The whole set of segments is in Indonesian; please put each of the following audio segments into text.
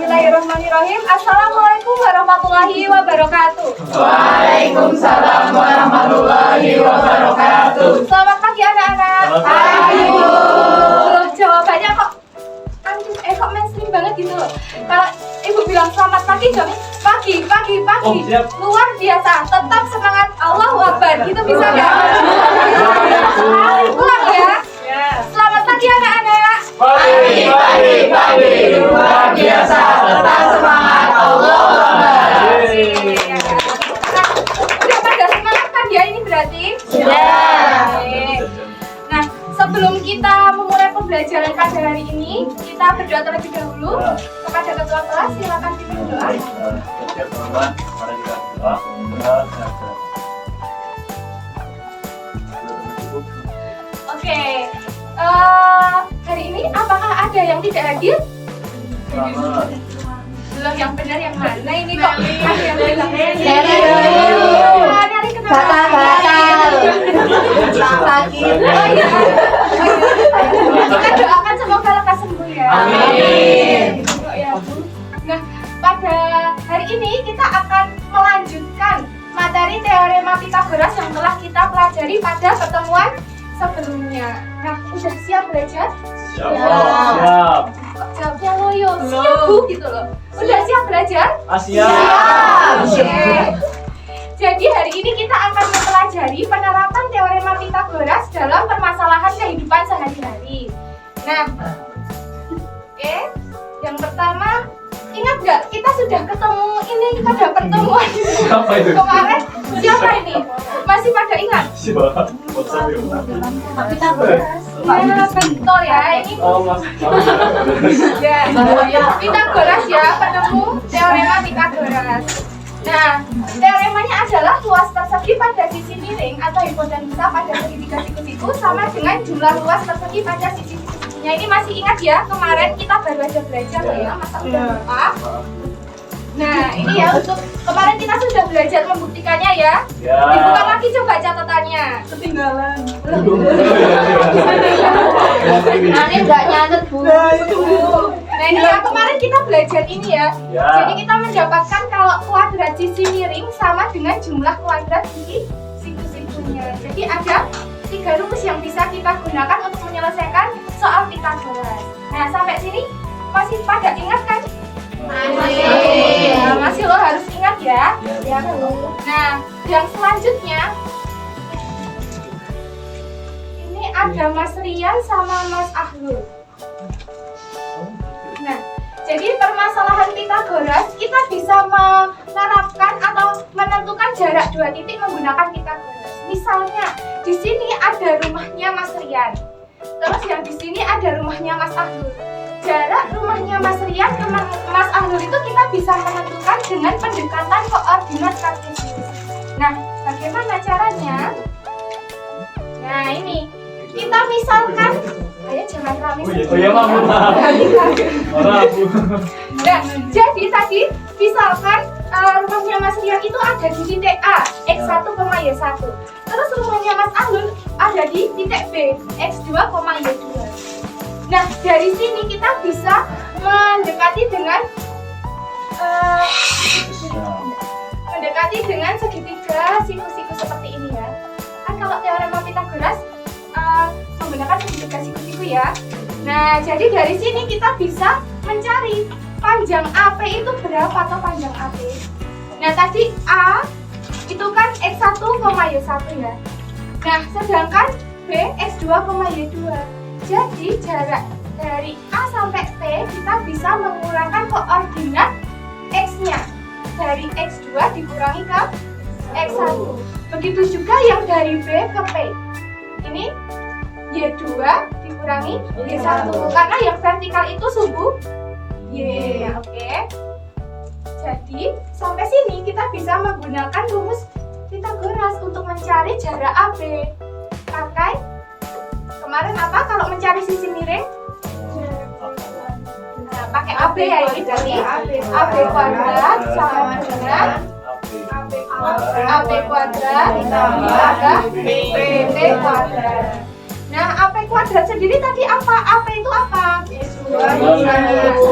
Bismillahirrahmanirrahim. Assalamualaikum warahmatullahi wabarakatuh. Waalaikumsalam warahmatullahi wabarakatuh. Selamat pagi anak-anak. Pagi, Bu. Loh, jawabannya kok kok mainstream banget gitu loh. Kalau ibu bilang selamat pagi, jawabnya pagi. Oh, siap. Luar biasa. Tetap semangat. Allahu Akbar. Gitu bisa nggak? Ulang ya. Selamat pagi anak-anak. Pagi, luar biasa, tetap semangat, Allahu Akbar. Nah, udah pada semangat kan ya ini berarti? Sudah. Oke. Nah, sebelum kita memulai pembelajaran pada hari ini, kita berdoa terlebih dahulu kepada ketua kelas. Silakan pimpin doa. Setiap teman-teman, mari kita berdoa. Oke. Hari ini apakah ada yang tidak hadir? Selamat. Belum, yang benar yang mana ini kok ada yang tidak hadir? Nyari kenapa? Sakit. Oh iya. Kita doakan semoga lekas sembuh ya. Amin. Ya, Bu. Nah, pada hari ini kita akan melanjutkan materi teorema Pythagoras yang telah kita pelajari pada pertemuan sebelumnya. Nah, udah siap belajar? Siap. Kok jawabnya loyo? Siap, Bu, gitu loh. Udah siap belajar? Siap. Oke. Jadi hari ini kita akan mempelajari penerapan teorema Pythagoras dalam permasalahan kehidupan sehari-hari. Nah, oke. Yang pertama, ingat nggak kita sudah ketemu ini pada pertemuan Siapa itu? kemarin? Siapa ini? Masih pada ingat? Siapa? Pythagoras. Ya, betul ya. Ini Oh, Mas. ya, Pythagoras ya, penemu teorema Pythagoras. Nah, teoremanya adalah luas persegi pada sisi miring atau hipotenusa pada segitiga siku-siku sama dengan jumlah luas persegi pada sisi sikunya. Ini masih ingat ya, kemarin kita baru aja belajar loh ya, masa udah lupa? Nah, ini ya untuk kemarin kita sudah belajar membuktikannya ya. Ya. Dibuka lagi coba catatannya. Ketinggalan. Nanti nggak nyatet, Bu. Nah, ini ya kemarin kita belajar ini ya. Ya. Jadi kita mendapatkan kalau kuadrat sisi miring sama dengan jumlah kuadrat sisi siku-sikunya. Jadi ada 3 rumus yang bisa kita gunakan untuk menyelesaikan soal Pythagoras. Nah, sampai sini masih pada ingat kan? Masih. Ya, masih lo harus ingat ya. Ya. Nah, yang selanjutnya ini ada Mas Rian sama Mas Ahlul. Nah, jadi permasalahan Pythagoras kita bisa menerapkan atau menentukan jarak 2 titik menggunakan Pythagoras. Misalnya, di sini ada rumahnya Mas Rian. Terus yang di sini ada rumahnya Mas Ahlul. Jarak rumahnya Mas Rian ke Mas Ahlul itu kita bisa menentukan dengan pendekatan koordinat kartesius. Nah, bagaimana caranya? Nah, ini kita misalkan, ayo jangan rame. Oh iya, Mama. Orang aku. Nah, jadi tadi misalkan rumahnya Mas Rian itu ada di titik A, x1, y1. Terus rumahnya Mas Ahlul ada di titik B, x2, y2. Nah, dari sini kita bisa mendekati dengan segitiga siku-siku seperti ini ya. Kan kalau teorema Pythagoras menggunakan segitiga siku-siku ya. Nah, jadi dari sini kita bisa mencari panjang AP itu berapa atau panjang AP. Nah, tadi A itu kan x1, y1 ya. Nah, sedangkan B x2, y2. Jadi jarak dari A sampai P kita bisa mengurangkan koordinat X-nya. Dari X2 dikurangi ke X1. Begitu juga yang dari B ke P. Ini Y2 dikurangi Y1. Karena yang vertikal itu suku Y. Oke. Jadi sampai sini kita bisa menggunakan rumus Pythagoras untuk mencari jarak AB. Pakai kemarin apa kalau mencari sisi miring? Nah, pakai AB ya ini berarti AB kuadrat sama dengan AB kuadrat ditambah BT kuadrat. Nah, AP kuadrat sendiri tadi apa? AP itu apa?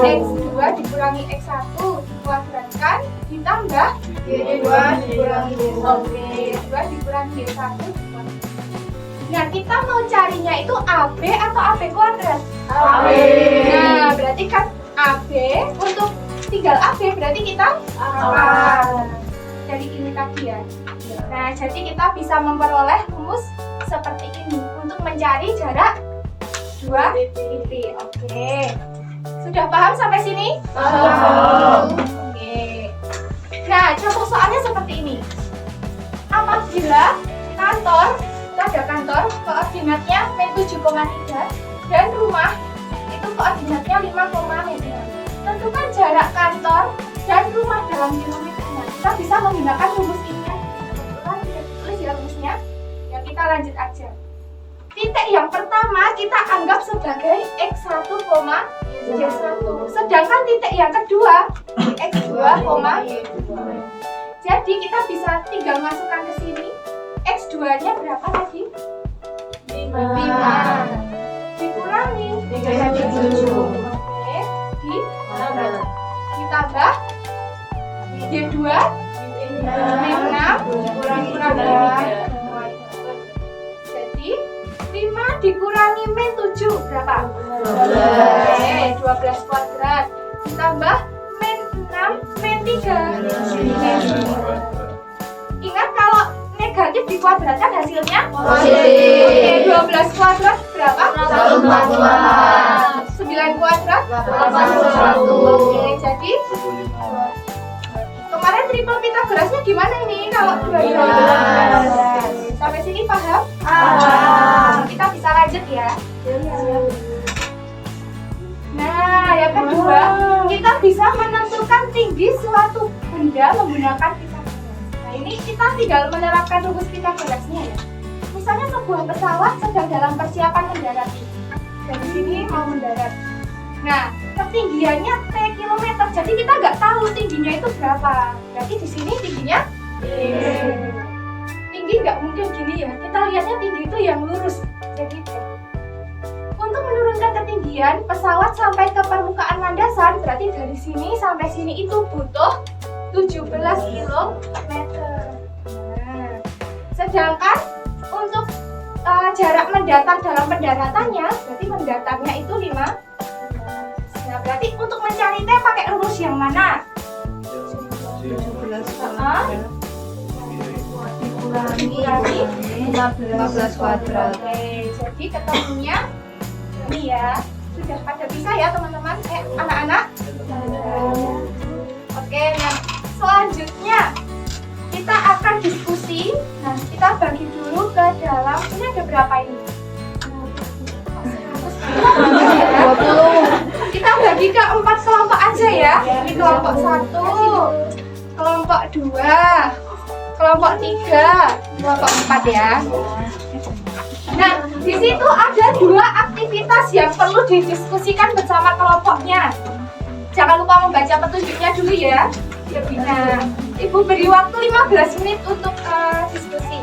X2 dikurangi X1 dikuadratkan ditambah Y2 dikurangi Y1. Oke, Y2 dikurangi Y1 dikuadratkan. Nah, kita mau carinya itu AB atau AB kuadrat? AB. Nah, berarti kan AB untuk tinggal AB berarti kita A. Dari ini tadi ya. Nah, jadi kita bisa memperoleh rumus seperti ini untuk mencari jarak 2 titik. Oke. Sudah paham sampai sini? Paham. Oke. Nah, contoh soalnya seperti ini. Apabila kantor, itu ada kantor, koordinatnya min 7,3 dan rumah itu koordinatnya 5,5. Tentukan jarak kantor dan rumah dalam kilometer. Nah, kita bisa menggunakan rumus ini. Kebetulan tidak ditulis ya rumusnya. Ya, kita lanjut aja. Titik yang pertama kita anggap sebagai X1, Y1. Sedangkan titik yang kedua X2, jadi kita bisa tinggal masukkan ke sini. X2-nya berapa tadi? 5. Dikurangi 37. Oke, ditambah Y2 min 6 dikurangi 3. Jadi 5 dikurangi min 7 berapa? 12. 12 kuadrat ditambah min 6 min 3. Ingat kalau negatif dikuadratkan hasilnya Positif. Oke, 12 kuadrat berapa? 144. 9 kuadrat 81. Oke, jadi kemarin triple Pitagorasnya gimana ini kalau 12? Sampai sini paham? Kita bisa lanjut ya. Nah, yang kedua, kita bisa menentukan tinggi suatu benda menggunakan Pitagoras. Nah, ini kita tinggal menerapkan rumus Pitagorasnya ya. Misalnya sebuah pesawat sedang dalam persiapan mendarat. Dari sini mau mendarat. Nah, ketinggiannya T kilometer. Jadi kita nggak tahu tingginya itu berapa. Berarti di sini tingginya tinggi nggak mungkin gini ya. Kita lihatnya tinggi itu yang lurus. Jadi untuk menurunkan ketinggian pesawat sampai ke permukaan landasan, berarti dari sini sampai sini itu butuh 17 km. Nah, sedangkan untuk jarak mendatar dalam pendaratannya, berarti mendatarnya itu 5. Nah, berarti untuk mencari T pakai rumus yang mana? Dikurangi 15 kuadrat. Oke, jadi ketemunya ini ya. Sudah pada bisa ya teman-teman? Anak-anak? Oke, nah selanjutnya kita akan diskusi. Nah, kita bagi dulu ke dalam. Ini ada berapa ini? 20. Kita bagi ke 4 kelompok aja ya. Ini kelompok 1, kelompok 2, kelompok 3, kelompok 4 ya. Nah, di situ ada 2 aktivitas yang perlu didiskusikan bersama kelompoknya. Jangan lupa membaca petunjuknya dulu ya. Nah, Ibu beri waktu 15 menit untuk diskusi.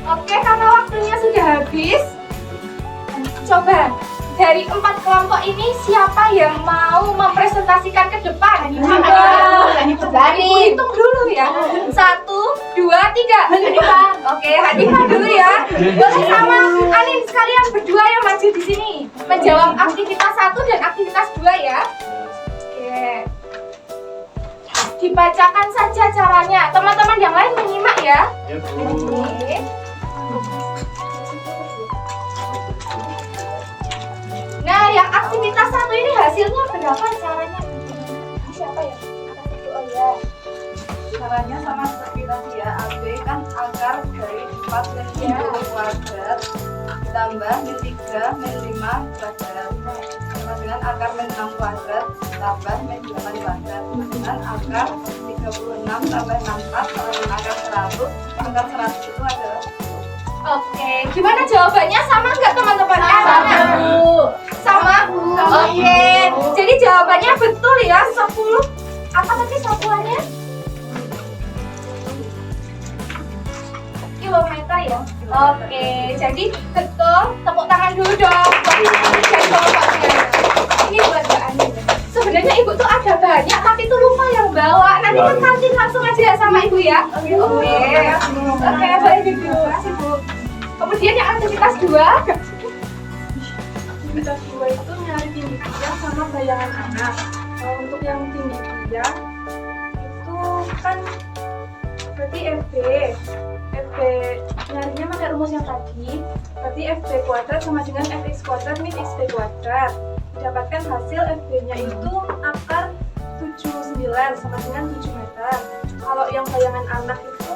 Oke, karena waktunya sudah habis, coba dari 4 kelompok ini siapa yang mau mempresentasikan ke depan? Ibu hitung dulu ya. 1, 2, 3. Oke, Hanifah dulu ya. Boleh sama Anin sekalian berdua yang maju di sini menjawab aktivitas 1 dan aktivitas 2 ya. Oke. Dibacakan saja caranya. Teman-teman yang lain menyimak ya. Ya, Bu. Oke. Nah, yang aktivitas 1 ini hasilnya berapa caranya? Siapa ya? Oh ya. Caranya sama seperti tadi ya. AB kan akar dari 4 min 7 kuadrat ditambah min 3 min 5 kuadrat sama dengan akar min 6 kuadrat tambah min 8 kuadrat dengan akar 36 tambah 64 sama dengan akar 100. Akar 100 itu adalah Oke, gimana jawabannya? Sama nggak teman-teman? Sama? Sama. Oke, jadi jawabannya betul ya, 10. Apa tadi satuannya? Kilometer ya? Oke, jadi betul. Tepuk tangan dulu dong. Dan kelompoknya. Ini buat Mbak Ani. Sebenarnya ibu tuh ada banyak, tapi tuh lupa yang bawa. Nanti ke kantin langsung aja sama ibu ya. Oke, baik ibu. Terima kasih bu. Kemudian yang aktivitas 2. Aktivitas 2 itu nyari tinggi tiang sama bayangan anak. Untuk yang tinggi tiang itu kan berarti FB nyarinya pakai rumus yang tadi. Berarti FB kuadrat sama dengan Fx kuadrat min XB kuadrat. Didapatkan hasil FB-nya itu akar 79 sama dengan 7 meter. Kalau yang bayangan anak itu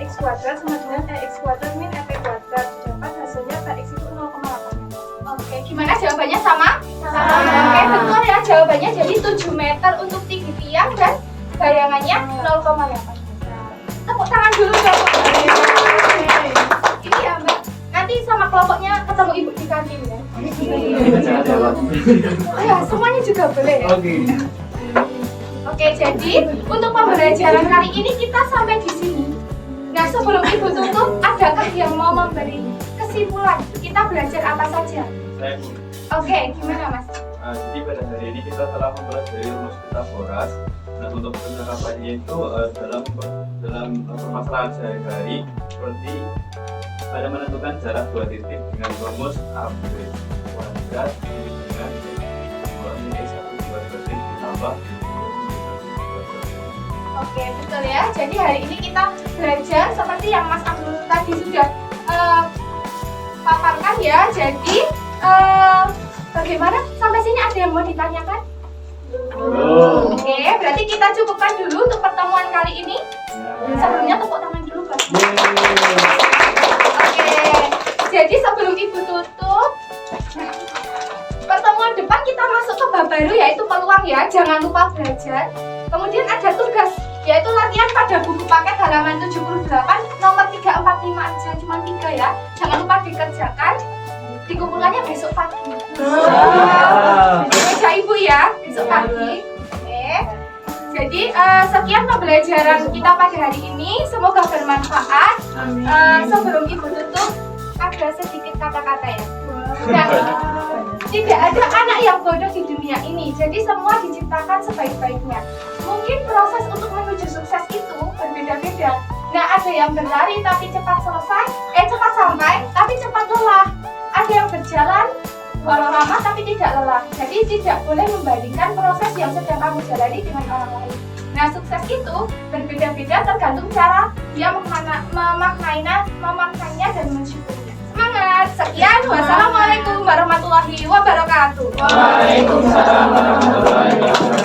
X kuadrat sama dengan X kuadrat min Fp kuadrat. Dapat hasilnya Px itu 0,8. Oke, gimana jawabannya sama? Oke, betul ya jawabannya. Jadi 7 meter untuk tinggi tiang dan bayangannya 0,8 meter. Tepuk tangan dulu dong. Ini ya Mbak. Nanti sama kelompoknya ketemu ibu di kantin ya. Oh ya, semuanya juga boleh ya? Oke, jadi untuk pembelajaran kali ini kita sampai di sini. Nah, sebelum ibu tutup, adakah yang mau memberi kesimpulan? Kita belajar apa saja? Saya Bu. Oke, gimana Mas? Jadi pada hari ini kita telah mempelajari rumus Pythagoras. Nah, untuk penerapannya itu dalam permasalahan sehari-hari seperti pada menentukan jarak 2 titik dengan rumus AB kuadrat dengan 2 ditambah. Oke, betul ya. Jadi hari ini kita belajar seperti yang Mas Abdul tadi sudah paparkan ya. Jadi bagaimana? Sampai sini ada yang mau ditanyakan? Oke, berarti kita cukupkan dulu untuk pertemuan kali ini. Sebelumnya tepuk tangan dulu Pak. Oke, jadi sebelum ibu tutup, pertemuan depan kita masuk ke bab baru yaitu peluang ya. Jangan lupa belajar. Kemudian ada tugas yaitu latihan pada buku paket halaman 78 nomor 345 aja, cuma 3 ya. Jangan lupa dikerjakan. Dikumpulkannya besok pagi. Meja ibu ya, besok pagi. Oke. Jadi sekian pembelajaran kita pada hari ini. Semoga bermanfaat. Sebelum ibu tutup, ada sedikit kata-kata ya. Nah, tidak ada anak yang bodoh di dunia ini. Jadi semua diciptakan sebaik-baiknya. Mungkin proses untuk menuju sukses itu berbeda-beda. Nah, ada yang berlari tapi cepat sampai, tapi cepat lelah. Ada yang berjalan walau lama tapi tidak lelah. Jadi tidak boleh membandingkan proses yang sedang kamu jalani dengan orang lain. Nah, sukses itu berbeda-beda tergantung cara dia memaknainya dan mensyukurinya. Semangat! Sekian, wassalamualaikum warahmatullahi wabarakatuh. Waalaikumsalam warahmatullahi wabarakatuh.